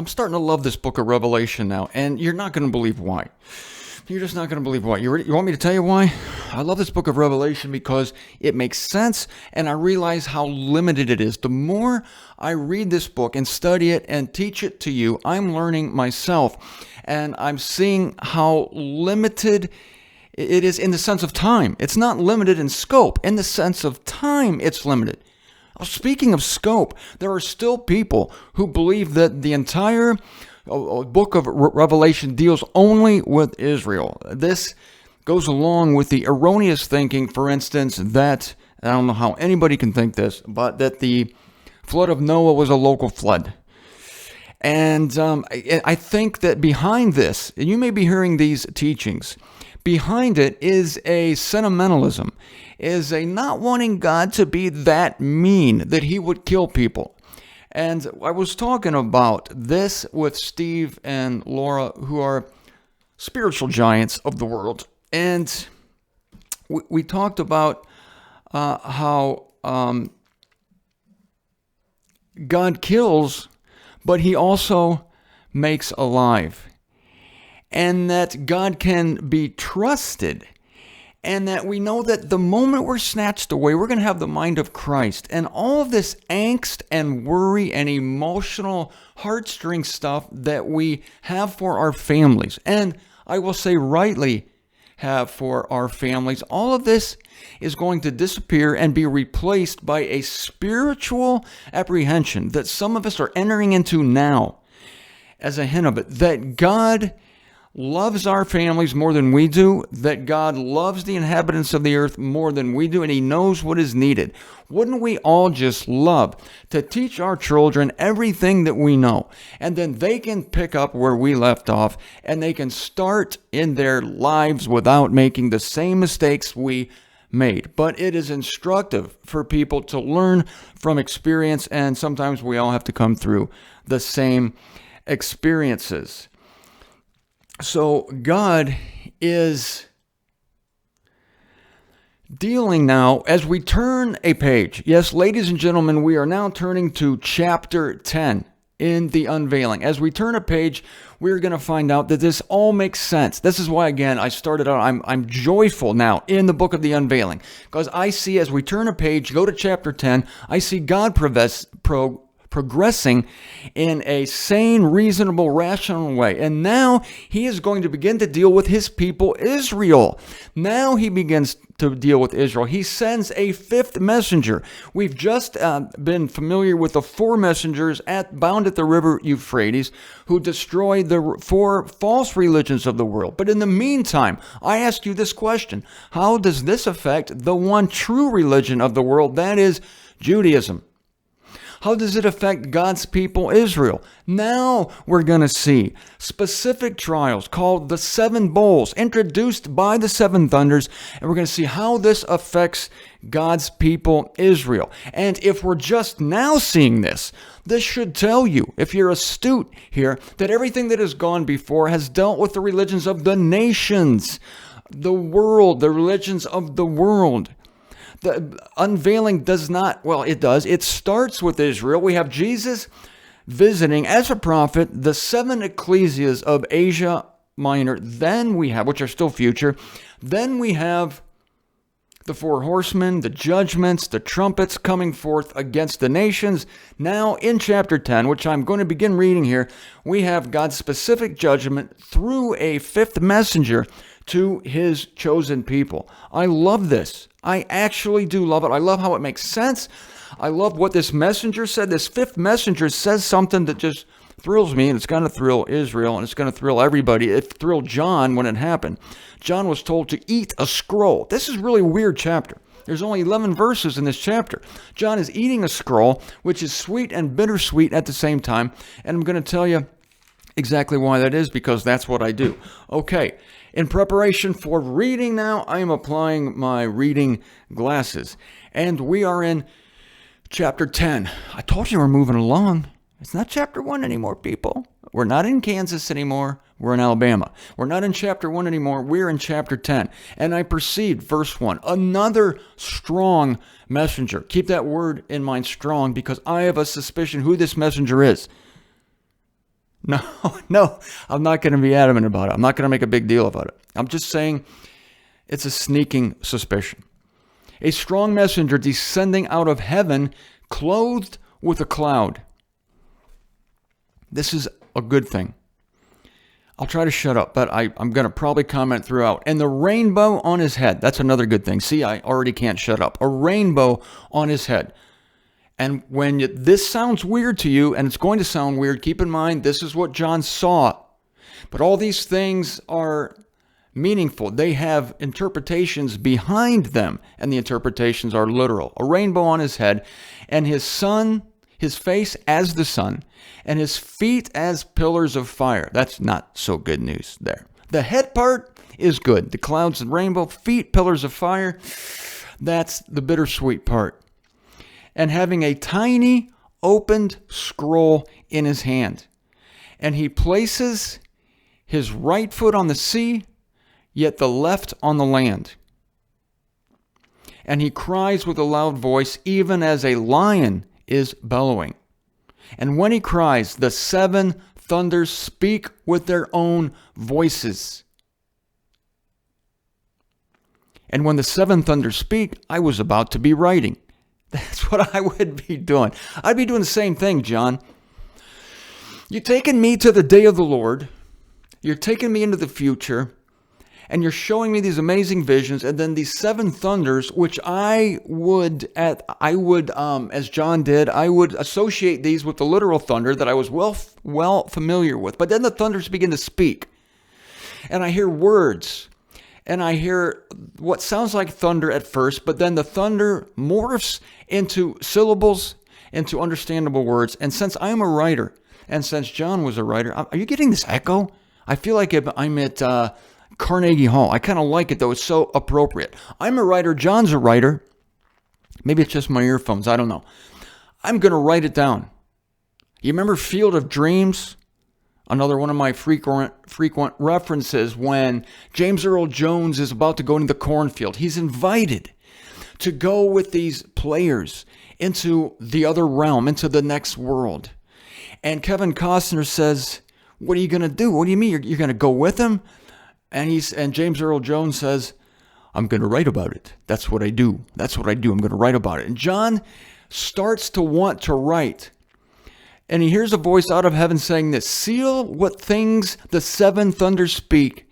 I'm starting to love this book of Revelation now, and you're not going to believe why. You're just not going to believe why. You want me to tell you why? I love this book of Revelation because it makes sense, and I realize how limited it is. The more I read this book and study it and teach it to you, I'm learning myself, and I'm seeing how limited it is in the sense of time. It's not limited in scope. In the sense of time, it's limited. Speaking of scope, there are still people who believe that the entire book of Revelation deals only with Israel. This goes along with the erroneous thinking, for instance, that, I don't know how anybody can think this, but that the flood of Noah was a local flood. And I think that behind this, and you may be hearing these teachings, behind it is a sentimentalism, is a not wanting God to be that mean, that he would kill people. And I was talking about this with Steve and Laura, who are spiritual giants of the world. And we talked about how God kills, but he also makes alive. And that God can be trusted. And that we know that the moment we're snatched away, we're going to have the mind of Christ. And all of this angst and worry and emotional heartstring stuff that we have for our families, and I will say rightly have for our families, all of this is going to disappear and be replaced by a spiritual apprehension that some of us are entering into now as a hint of it, that God loves our families more than we do, that God loves the inhabitants of the earth more than we do, and he knows what is needed. Wouldn't we all just love to teach our children everything that we know, and then they can pick up where we left off, and they can start in their lives without making the same mistakes we made? But it is instructive for people to learn from experience, and sometimes we all have to come through the same experiences. So God is dealing now as we turn a page. Yes, ladies and gentlemen, we are now turning to chapter 10 in the unveiling. As we turn a page, we're going to find out that this all makes sense. This is why, again, I started out, I'm joyful now in the book of the unveiling, because I see as we turn a page, go to chapter 10, I see God progressing in a sane, reasonable, rational way. And now he is going to begin to deal with his people, Israel. Now he begins to deal with Israel. He sends a fifth messenger. We've just been familiar with the four messengers bound at the river Euphrates who destroyed the four false religions of the world. But in the meantime, I ask you this question: how does this affect the one true religion of the world, that is Judaism? How does it affect God's people, Israel? Now we're going to see specific trials called the seven bowls, introduced by the seven thunders, and we're going to see how this affects God's people, Israel. And if we're just now seeing this, this should tell you, if you're astute here, that everything that has gone before has dealt with the religions of the nations, the world, the religions of the world. The unveiling does not, well, it does. It starts with Israel. We have Jesus visiting as a prophet the seven ecclesias of Asia Minor. Then we have, which are still future, then we have the four horsemen, the judgments, the trumpets coming forth against the nations. Now in chapter 10, which I'm going to begin reading here, we have God's specific judgment through a fifth messenger to his chosen people. I love this. I actually do love it. I love how it makes sense. I love what this messenger said. This fifth messenger says something that just thrills me, and it's going to thrill Israel, and it's going to thrill everybody. It thrilled John when it happened. John was told to eat a scroll. This is really a weird chapter. There's only 11 verses in this chapter. John is eating a scroll, which is sweet and bittersweet at the same time, and I'm going to tell you exactly why that is, because that's what I do. Okay. In preparation for reading now, I am applying my reading glasses. And we are in chapter 10. I told you we're moving along. It's not chapter 1 anymore, people. We're not in Kansas anymore. We're in Alabama. We're not in chapter 1 anymore. We're in chapter 10. And I proceed, verse 1. Another strong messenger. Keep that word in mind, strong, because I have a suspicion who this messenger is. No, no, I'm not going to be adamant about it. I'm not going to make a big deal about it. I'm just saying it's a sneaking suspicion. A strong messenger descending out of heaven, clothed with a cloud. This is a good thing. I'll try to shut up, but I'm going to probably comment throughout. And the rainbow on his head. That's another good thing. See, I already can't shut up. A rainbow on his head. And when this sounds weird to you, and it's going to sound weird, keep in mind, this is what John saw. But all these things are meaningful. They have interpretations behind them, and the interpretations are literal. A rainbow on his head, and his face as the sun, and his feet as pillars of fire. That's not so good news there. The head part is good. The clouds and rainbow, feet, pillars of fire. That's the bittersweet part. And having a tiny opened scroll in his hand. And he places his right foot on the sea, yet the left on the land. And he cries with a loud voice, even as a lion is bellowing. And when he cries, the seven thunders speak with their own voices. And when the seven thunders speak, I was about to be writing. That's what I would be doing. I'd be doing the same thing, John. You're taking me to the day of the Lord. You're taking me into the future. And you're showing me these amazing visions, and then these seven thunders, which I would, as John did, I would associate these with the literal thunder that I was well familiar with. But then the thunders begin to speak, and I hear words, and I hear what sounds like thunder at first, but then the thunder morphs into syllables, into understandable words. And since I'm a writer, and since John was a writer, are you getting this echo? I feel like I'm at Carnegie Hall. I kind of like it, though. It's so appropriate. I'm a writer. John's a writer. Maybe it's just my earphones. I don't know. I'm going to write it down. You remember Field of Dreams? Another one of my frequent references when James Earl Jones is about to go into the cornfield. He's invited to go with these players into the other realm, into the next world. And Kevin Costner says, what are you going to do? What do you mean? You're going to go with him? And James Earl Jones says, I'm going to write about it. That's what I do. That's what I do. I'm going to write about it. And John starts to want to write. And he hears a voice out of heaven saying this, seal what things the seven thunders speak,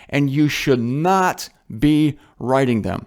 and you should not be writing them.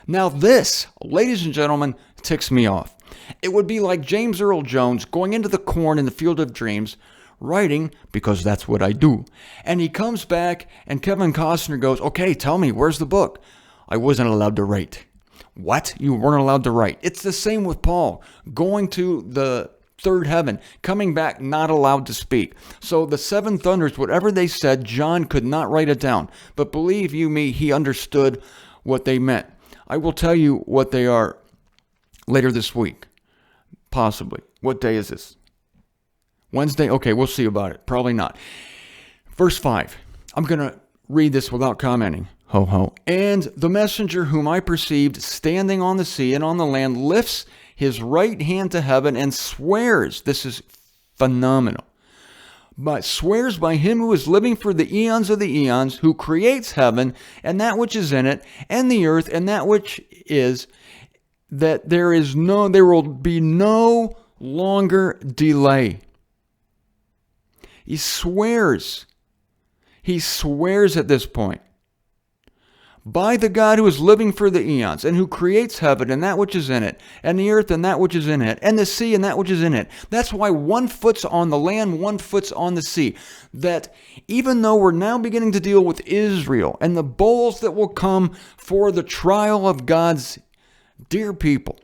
Now this, ladies and gentlemen, ticks me off. It would be like James Earl Jones going into the corn in the Field of Dreams, writing, because that's what I do. And he comes back, and Kevin Costner goes, okay, tell me, where's the book? I wasn't allowed to write. What? You weren't allowed to write. It's the same with Paul, going to the third heaven, coming back, not allowed to speak. So the seven thunders, whatever they said, John could not write it down. But believe you me, he understood what they meant. I will tell you what they are later this week, possibly. What day is this? Wednesday? Okay, we'll see about it. Probably not. Verse 5. I'm going to read this without commenting. Ho, ho. And the messenger whom I perceived standing on the sea and on the land lifts his right hand to heaven and swears. This is phenomenal. But swears by him who is living for the eons of the eons, who creates heaven and that which is in it, and the earth and that which is, that there will be no longer delay. He swears. He swears at this point. By the God who is living for the eons, and who creates heaven and that which is in it, and the earth and that which is in it, and the sea and that which is in it. That's why one foot's on the land, one foot's on the sea. That even though we're now beginning to deal with Israel and the bowls that will come for the trial of God's dear people,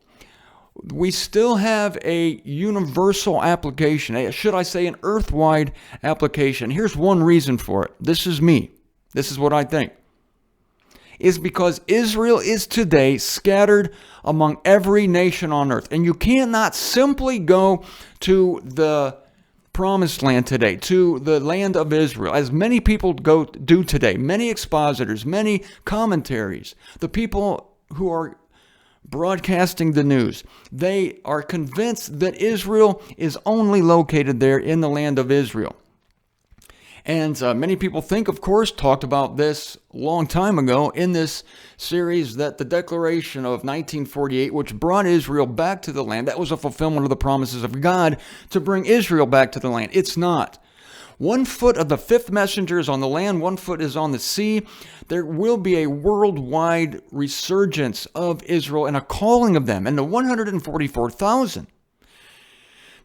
we still have a universal application, should I say an earth-wide application. Here's one reason for it. This is me. This is what I think. Is because Israel is today scattered among every nation on earth. And you cannot simply go to the promised land today, to the land of Israel, as many people do today, many expositors, many commentaries, the people who are broadcasting the news. They are convinced that Israel is only located there in the land of Israel. And many people think, of course, talked about this a long time ago in this series, that the Declaration of 1948, which brought Israel back to the land, that was a fulfillment of the promises of God to bring Israel back to the land. It's not. 1 foot of the fifth messenger is on the land, 1 foot is on the sea. There will be a worldwide resurgence of Israel and a calling of them, and the 144,000.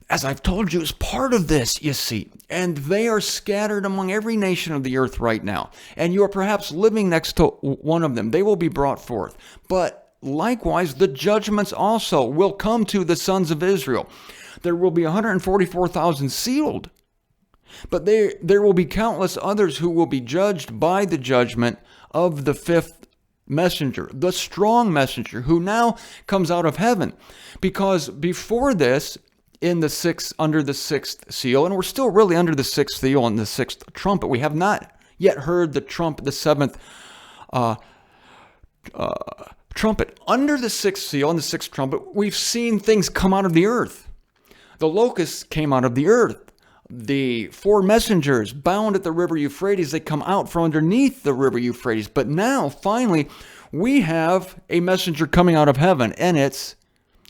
As I've told you, is part of this, you see. And they are scattered among every nation of the earth right now. And you are perhaps living next to one of them. They will be brought forth. But likewise, the judgments also will come to the sons of Israel. There will be 144,000 sealed. But there will be countless others who will be judged by the judgment of the fifth messenger, the strong messenger, who now comes out of heaven. Because before this, under the sixth seal, and we're still really under the sixth seal and the sixth trumpet. We have not yet heard the seventh trumpet. Under the sixth seal and the sixth trumpet, we've seen things come out of the earth. The locusts came out of the earth. The 4 messengers bound at the river Euphrates, they come out from underneath the river Euphrates. But now, finally, we have a messenger coming out of heaven, and it's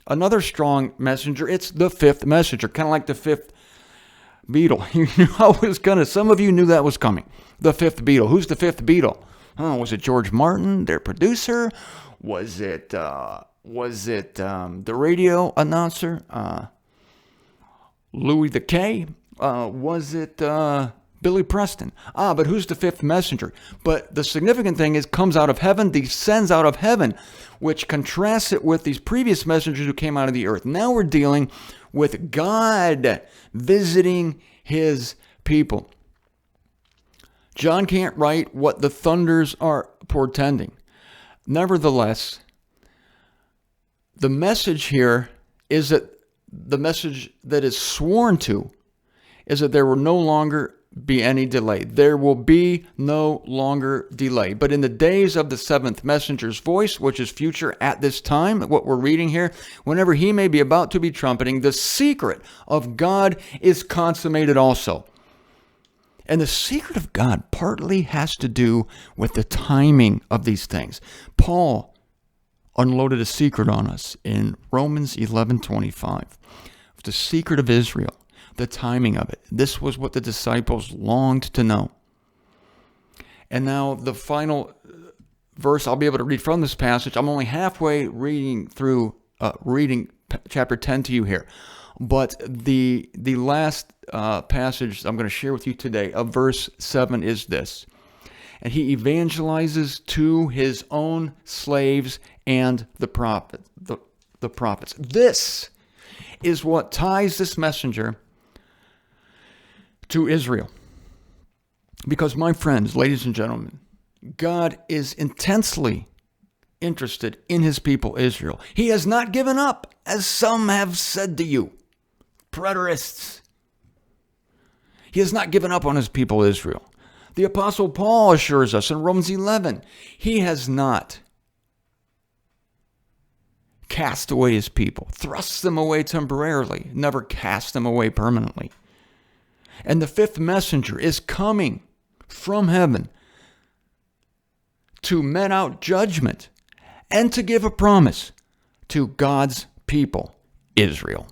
another strong messenger. It's the fifth messenger, kind of like the fifth Beatle. You knew I was gonna. Some of you knew that was coming. The fifth Beatle. Who's the fifth Beatle? Oh, was it George Martin, their producer? Was it the radio announcer, Louis the K? Was it Billy Preston? But who's the fifth messenger? But the significant thing is, comes out of heaven, descends out of heaven, which contrasts it with these previous messengers who came out of the earth. Now we're dealing with God visiting his people. John can't write what the thunders are portending. Nevertheless, the message here is that the message that is sworn to is that there will no longer be any delay. There will be no longer delay. But in the days of the seventh messenger's voice, which is future at this time, what we're reading here, whenever he may be about to be trumpeting, the secret of God is consummated also. And the secret of God partly has to do with the timing of these things. Paul unloaded a secret on us in Romans 11:25. The secret of Israel, the timing of it. This was what the disciples longed to know. And now the final verse I'll be able to read from this passage. I'm only halfway reading through reading chapter 10 to you here. But the last passage I'm going to share with you today of verse 7 is this. And he evangelizes to his own slaves and the prophets. This is what ties this messenger to Israel. Because, my friends, ladies and gentlemen, God is intensely interested in his people Israel. He has not given up, as some have said to you, preterists. He has not given up on his people Israel. The Apostle Paul assures us in Romans 11, he has not cast away his people, thrust them away temporarily, never cast them away permanently. And the fifth messenger is coming from heaven to mete out judgment and to give a promise to God's people, Israel.